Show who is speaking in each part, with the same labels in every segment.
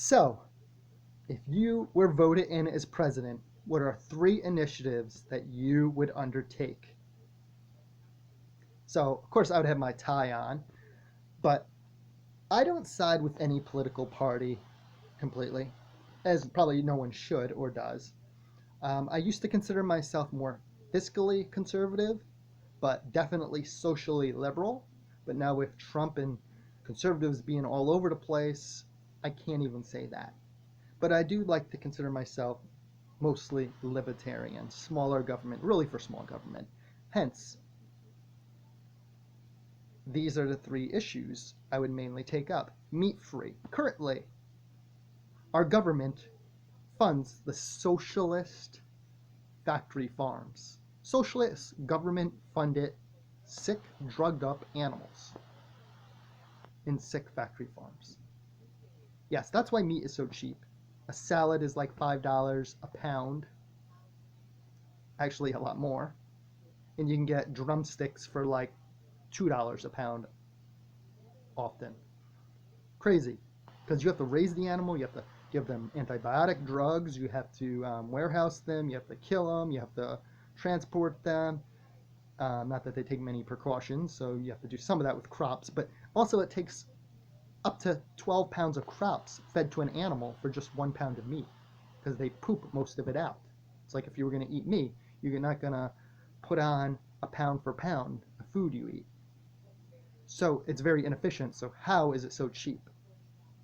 Speaker 1: So, if you were voted in as president, what are 3 initiatives that you would undertake? So, of course, I would have my tie on, but I don't side with any political party completely, as probably no one should or does. I used to consider myself more fiscally conservative, but definitely socially liberal. But now with Trump and conservatives being all over the place, I can't even say that. But I do like to consider myself mostly libertarian, smaller government, really for small government. Hence, these are the 3 issues I would mainly take up. Meat free. Currently, our government funds the socialist factory farms. Socialist government funded sick, drugged up animals in sick factory farms. Yes, that's why meat is so cheap. A salad is like $5 a pound, actually a lot more. And you can get drumsticks for like $2 a pound often. Crazy. Because you have to raise the animal, you have to give them antibiotic drugs, you have to warehouse them, you have to kill them, you have to transport them. Not that they take many precautions, so you have to do some of that with crops, but also it takes up to 12 pounds of crops fed to an animal for just 1 pound of meat, because they poop most of it out. It's like if you were going to eat meat, you're not going to put on a pound for pound of food you eat. So it's very inefficient. So how is it so cheap?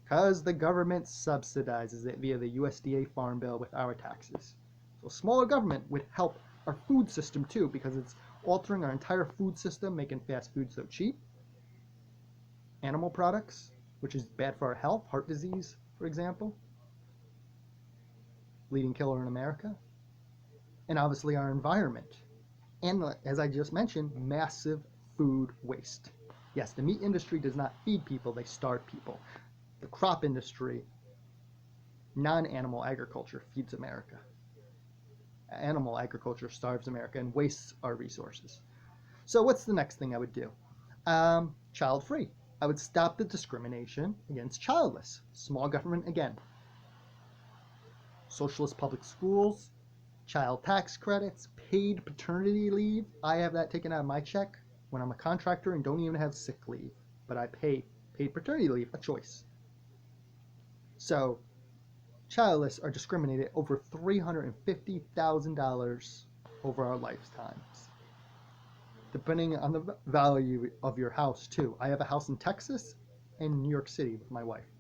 Speaker 1: Because the government subsidizes it via the USDA Farm Bill with our taxes. So smaller government would help our food system too, because it's altering our entire food system, making fast food so cheap. Animal products, which is bad for our health, heart disease, for example, leading killer in America. And obviously our environment. And as I just mentioned, massive food waste. Yes, the meat industry does not feed people, they starve people. The crop industry, non-animal agriculture, feeds America. Animal agriculture starves America and wastes our resources. So what's the next thing I would do? Child-free. I would stop the discrimination against childless. Small government again. Socialist public schools, child tax credits, paid paternity leave. I have that taken out of my check when I'm a contractor and don't even have sick leave, but I pay paid paternity leave, a choice. So childless are discriminated over $350,000 over our lifetimes, depending on the value of your house too. I have a house in Texas and New York City with my wife.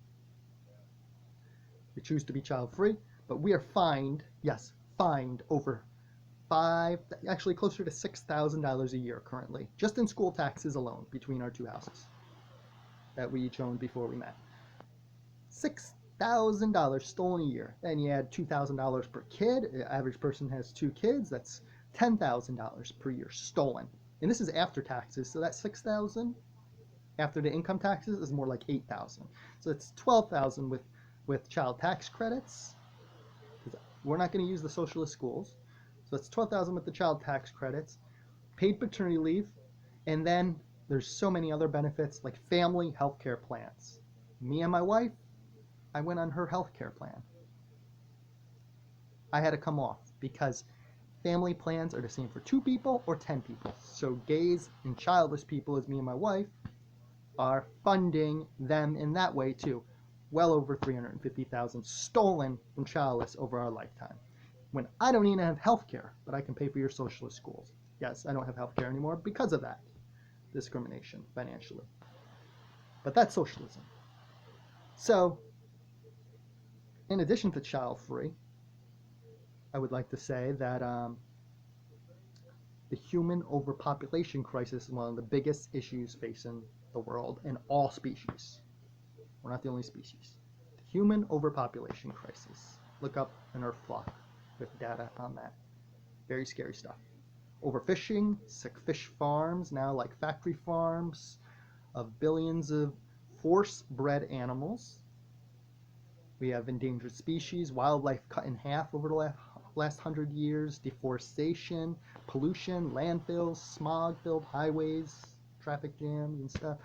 Speaker 1: We choose to be child free, but we are fined, yes, fined over actually closer to $6,000 a year currently, just in school taxes alone between our 2 houses that we each owned before we met. $6,000 stolen a year. Then you add $2,000 per kid. The average person has 2 kids. That's $10,000 per year stolen. And this is after taxes, so that $6,000 after the income taxes is more like $8,000. So it's $12,000 with child tax credits. We're not going to use the socialist schools. So it's $12,000 with the child tax credits, paid paternity leave, and then there's so many other benefits like family health care plans. Me and my wife, I went on her health care plan. I had to come off because family plans are the same for 2 people or 10 people. So gays and childless people, as me and my wife, are funding them in that way too. Well over $350,000 stolen from childless over our lifetime. When I don't even have health care, but I can pay for your socialist schools. Yes, I don't have health care anymore because of that discrimination financially. But that's socialism. So, in addition to child free, I would like to say that the human overpopulation crisis is one of the biggest issues facing the world and all species. We're not the only species. The human overpopulation crisis. Look up an Earth flock with data on that. Very scary stuff. Overfishing, sick fish farms, now like factory farms of billions of force-bred animals. We have endangered species, wildlife cut in half over the last 100 years, deforestation, pollution, landfills, smog-filled highways, traffic jams and stuff.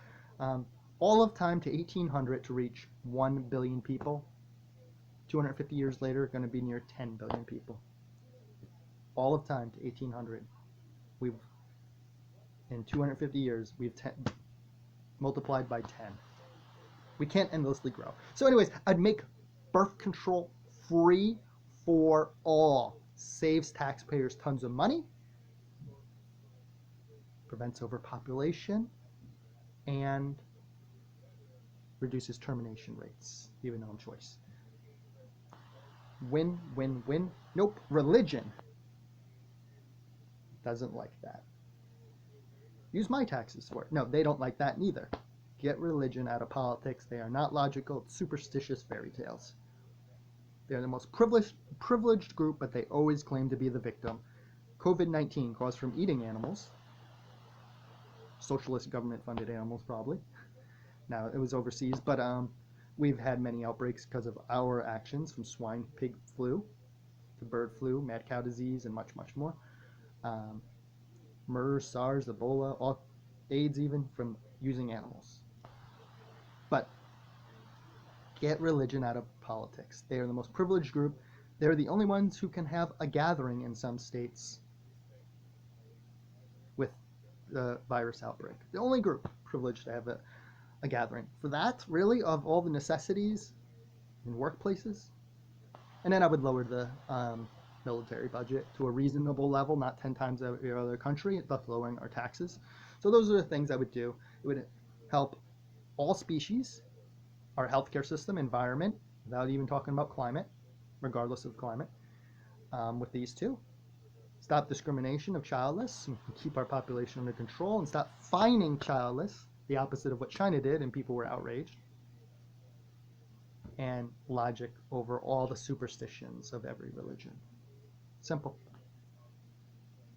Speaker 1: All of time to 1800 to reach 1 billion people. 250 years later, going to be near 10 billion people. All of time to 1800, in 250 years, we've multiplied by 10. We can't endlessly grow. So anyways, I'd make birth control free for all. Saves taxpayers tons of money, prevents overpopulation, and reduces termination rates, even on choice. Win, win, win. Nope, religion doesn't like that. Use my taxes for it. No, they don't like that neither. Get religion out of politics. They are not logical, superstitious fairy tales. They're the most privileged group, but they always claim to be the victim. COVID-19 caused from eating animals. Socialist government-funded animals, probably. Now, it was overseas, but we've had many outbreaks because of our actions, from swine pig flu to bird flu, mad cow disease, and much, much more. MERS, SARS, Ebola, AIDS even, from using animals. But get religion out of politics. They are the most privileged group. They're the only ones who can have a gathering in some states with the virus outbreak. The only group privileged to have a gathering. For that, really, of all the necessities in workplaces. And then I would lower the military budget to a reasonable level, not 10 times every other country, thus lowering our taxes. So those are the things I would do. It would help all species, our healthcare system, environment, without even talking about climate, regardless of climate, with these two. Stop discrimination of childless, and keep our population under control, and stop fining childless, the opposite of what China did, and people were outraged. And logic over all the superstitions of every religion. Simple.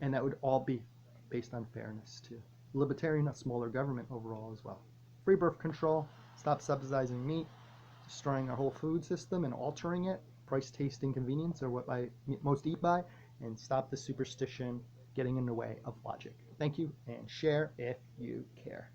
Speaker 1: And that would all be based on fairness too. Libertarian, a smaller government overall as well. Free birth control, stop subsidizing meat, destroying our whole food system and altering it. Price, taste, and convenience are what I most eat by. And stop the superstition getting in the way of logic. Thank you, and share if you care.